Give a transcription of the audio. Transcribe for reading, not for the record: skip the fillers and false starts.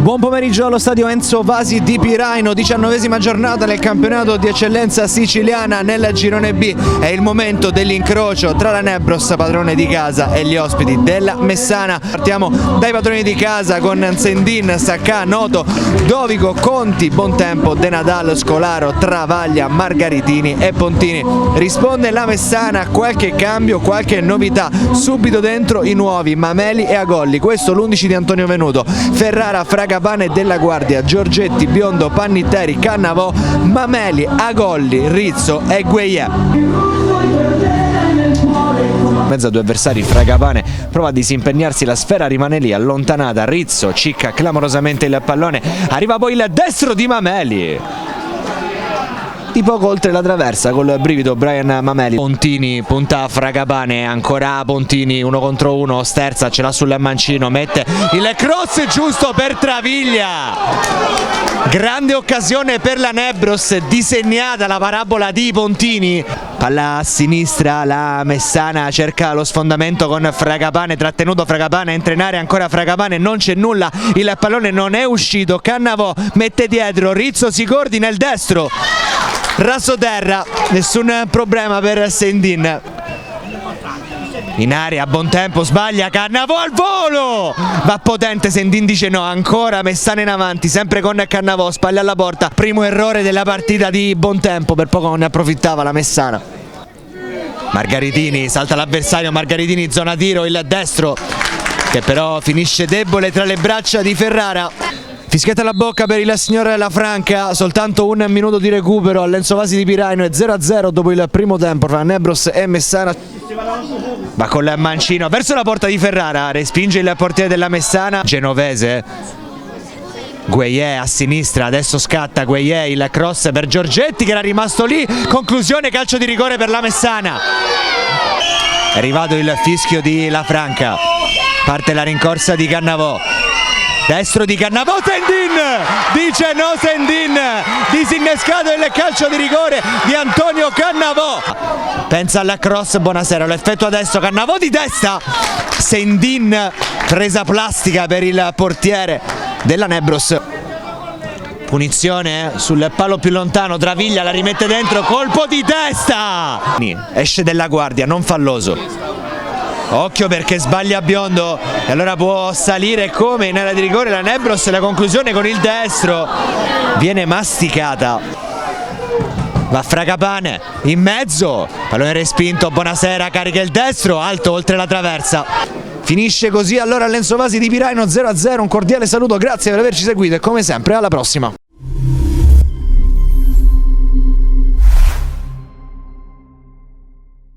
Buon pomeriggio allo stadio Enzo Vasi di Piraino, 19ª giornata del campionato di eccellenza siciliana nel girone B. È il momento dell'incrocio tra la Nebros, padrone di casa, e gli ospiti della Messana. Partiamo dai padroni di casa con Sendin, Sacca, Noto, Dovico, Conti, Bontempo, De Nadal, Scolaro, Travaglia, Margaritini e Pontini. Risponde la Messana, qualche cambio, qualche novità. Subito dentro i nuovi Mameli e Agolli, questo l'11 di Antonio Venuto, Ferrara, Fragapane, Della Guardia, Giorgetti, Biondo, Pannitteri, Cannavò, Mameli, Agolli, Rizzo e Gueye. Mezzo a due avversari, Fragapane prova a disimpegnarsi, la sfera rimane lì allontanata, Rizzo cicca clamorosamente il pallone, arriva poi il destro di Mameli di poco oltre la traversa col brivido Brian Mameli. Pontini punta a Fragapane, ancora Pontini, 1 contro 1, sterza, ce l'ha sul mancino, mette il cross giusto per Travaglia. Grande occasione per la Nebros, disegnata la parabola di Pontini. Palla a sinistra, la Messana cerca lo sfondamento con Fragapane, trattenuto Fragapane, entra in area ancora Fragapane, non c'è nulla, il pallone non è uscito, Cannavò mette dietro, Rizzo si coordina il destro, raso terra, nessun problema per Sendin. In area, Bontempo, sbaglia, Cannavò al volo, va potente, Sendin dice no, ancora Messana in avanti, sempre con Cannavò, spalle alla porta, primo errore della partita di Bontempo, per poco non ne approfittava la Messana. Margaritini, salta l'avversario, Margaritini zona tiro, il destro che però finisce debole tra le braccia di Ferrara. Fischietta alla bocca per il signor Lafranca, soltanto un minuto di recupero all'Enzo Vasi di Piraino, è 0-0 dopo il primo tempo tra Nebros e Messana. Va con il mancino verso la porta di Ferrara, respinge il portiere della Messana, genovese. Gueye a sinistra, adesso scatta Gueye, il cross per Giorgetti che era rimasto lì, conclusione, calcio di rigore per la Messana. È arrivato il fischio di Lafranca, parte la rincorsa di Cannavò. Destro di Cannavò, Sendin dice no, Sendin, disinnescato il calcio di rigore di Antonio Cannavò. Pensa alla cross, buonasera, lo effettua adesso, Cannavò di testa, Sendin, presa plastica per il portiere della Nebros. Punizione sul palo più lontano, Travaglia la rimette dentro, colpo di testa, esce Della Guardia, non falloso. Occhio perché sbaglia Biondo e allora può salire come in area di rigore la Nebros, e la conclusione con il destro viene masticata. Va Fragapane in mezzo, pallone respinto, buonasera, carica il destro, alto oltre la traversa. Finisce così allora l'Enzo Vasi di Piraino 0-0, un cordiale saluto, grazie per averci seguito e come sempre alla prossima.